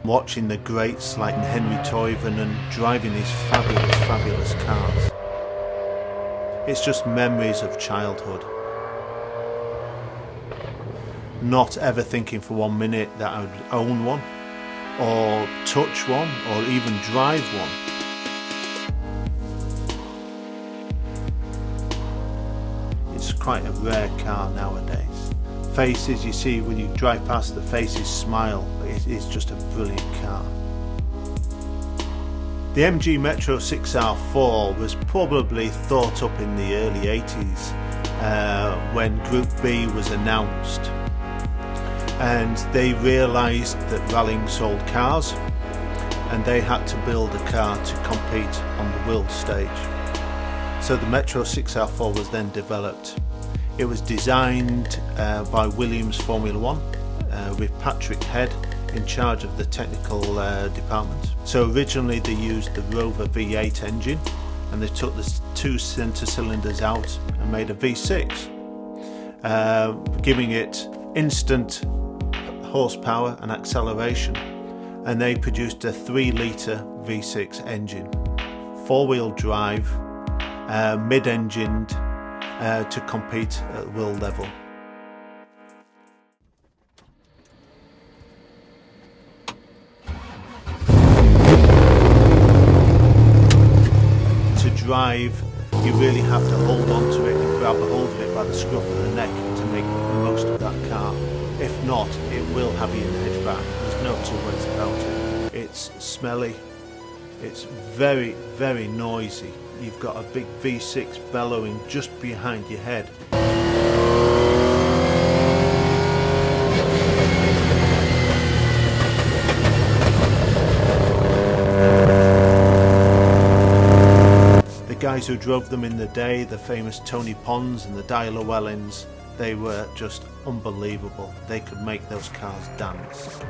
watching the greats like Henry Toivonen driving these fabulous, fabulous cars. It's just memories of childhood. Not ever thinking for 1 minute that I would own one, or touch one, or even drive one. It's quite a rare car nowadays. Faces, you see when you drive past, the faces smile. It's just a brilliant car. The MG Metro 6R4 was probably thought up in the early 80s when Group B was announced, and they realised that rallying sold cars and they had to build a car to compete on the world stage. So the Metro 6R4 was then developed. It was designed by Williams Formula One with Patrick Head in charge of the technical department. So originally they used the Rover V8 engine, and they took the 2 centre cylinders out and made a V6, giving it instant horsepower and acceleration, and they produced a 3-litre V6 engine, 4-wheel drive, mid-engined, to compete at world level. To drive, you really have to hold on to it and grab a hold of it by the scruff of the neck to make the most of that car. If not, it will have you in the hedgeback. There's no two ways about it. It's smelly, it's very, very noisy. You've got a big V6 bellowing just behind your head. The guys who drove them in the day, the famous Tony Pons and the Di Llewellyns, they were just unbelievable. They could make those cars dance.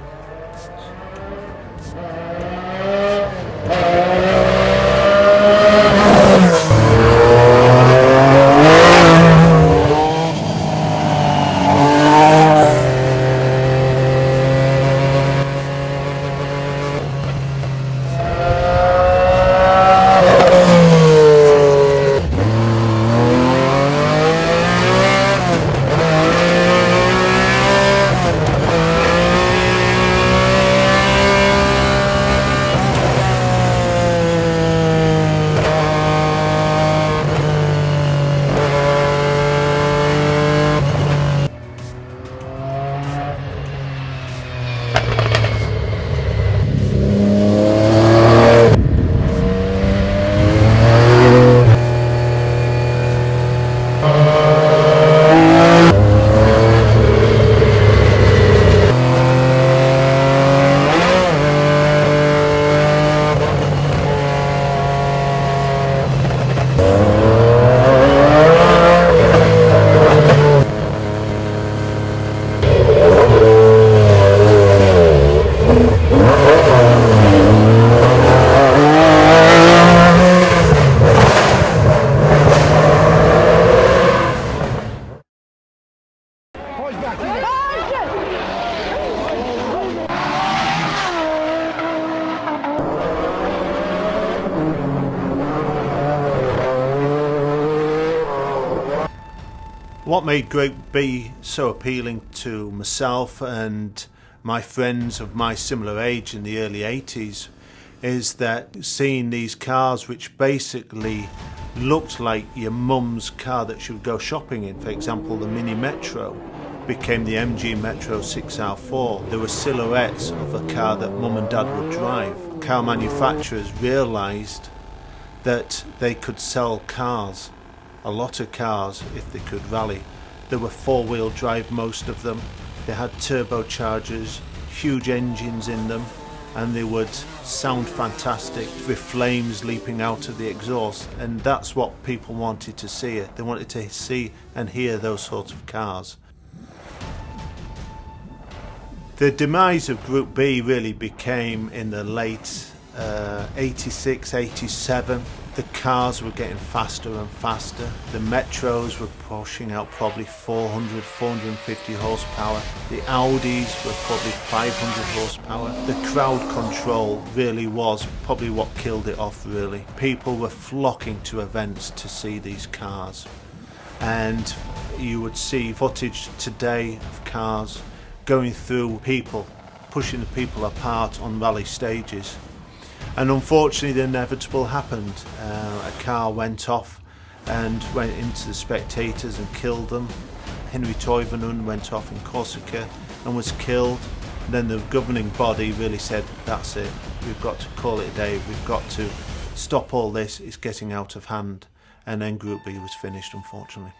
What made Group B so appealing to myself and my friends of my similar age in the early 80s is that seeing these cars which basically looked like your mum's car that she would go shopping in, for example the Mini Metro became the MG Metro 6R4. There were silhouettes of a car that mum and dad would drive. Car manufacturers realised that they could sell cars, a lot of cars, if they could rally. There were 4-wheel drive, most of them. They had turbochargers, huge engines in them, and they would sound fantastic with flames leaping out of the exhaust, and that's what people wanted to see. They wanted to see and hear those sorts of cars. The demise of Group B really became in the late 86, 87. The cars were getting faster and faster. The Metros were pushing out probably 400, 450 horsepower. The Audis were probably 500 horsepower. The crowd control really was probably what killed it off, really. People were flocking to events to see these cars. And you would see footage today of cars going through people, pushing the people apart on rally stages. And unfortunately the inevitable happened. A car went off and went into the spectators and killed them. Henry Toivonen went off in Corsica and was killed. And then the governing body really said, that's it, we've got to call it a day, we've got to stop all this, it's getting out of hand. And then Group B was finished, unfortunately.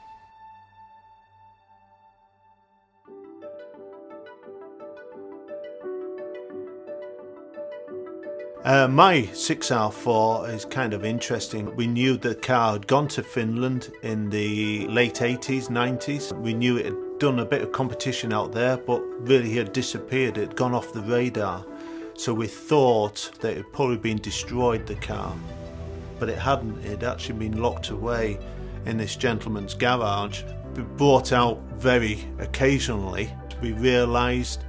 My 6R4 is kind of interesting. We knew the car had gone to Finland in the late 80s, 90s. We knew it had done a bit of competition out there, but really had disappeared. It had gone off the radar. So we thought that it had probably been destroyed, the car. But it hadn't. It had actually been locked away in this gentleman's garage. Brought out very occasionally. We realised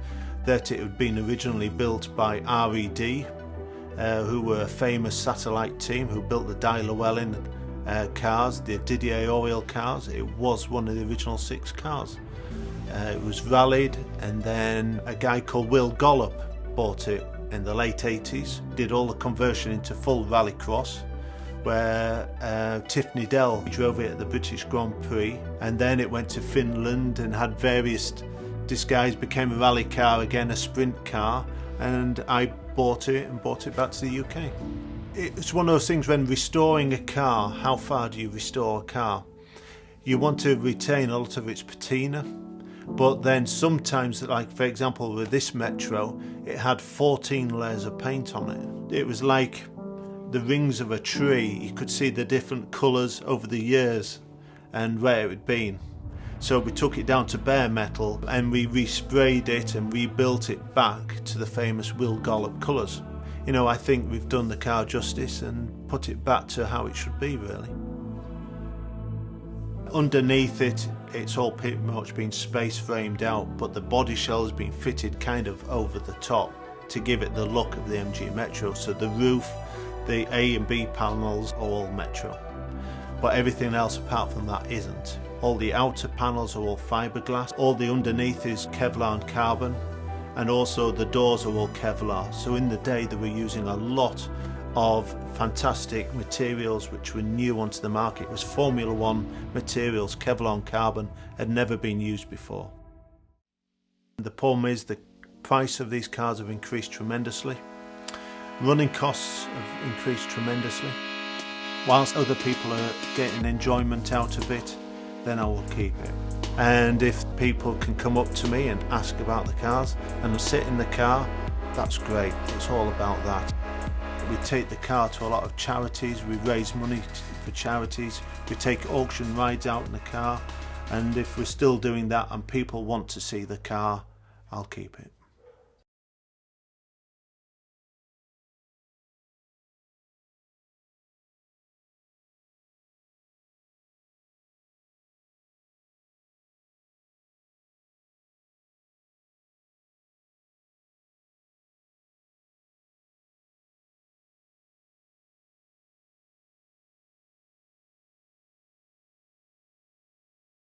that it had been originally built by RED, who were a famous satellite team who built the Di Llewellyn cars, the Didier Auriol cars. It was one of the original 6 cars. It was rallied, and then a guy called Will Gollop bought it in the late 80s, did all the conversion into full rallycross, where Tiffany Dell drove it at the British Grand Prix, and then it went to Finland and had various disguises, became a rally car again, a sprint car, and I bought it and brought it back to the UK. It's one of those things when restoring a car, how far do you restore a car? You want to retain a lot of its patina, but then sometimes, like for example with this Metro, it had 14 layers of paint on it. It was like the rings of a tree. You could see the different colours over the years and where it had been. So we took it down to bare metal and we resprayed it and rebuilt it back to the famous Will Gollop colours. You know, I think we've done the car justice and put it back to how it should be, really. Underneath it, it's all pretty much been space framed out, but the body shell has been fitted kind of over the top to give it the look of the MG Metro. So the roof, the A and B panels are all Metro, but everything else apart from that isn't. All the outer panels are all fiberglass, all the underneath is Kevlar and carbon, and also the doors are all Kevlar. So in the day they were using a lot of fantastic materials which were new onto the market. It was Formula One materials, Kevlar and carbon, had never been used before. The problem is the price of these cars have increased tremendously. Running costs have increased tremendously. Whilst other people are getting enjoyment out of it, then I will keep it. And if people can come up to me and ask about the cars and sit in the car, that's great. It's all about that. We take the car to a lot of charities, we raise money for charities, we take auction rides out in the car, and if we're still doing that and people want to see the car, I'll keep it.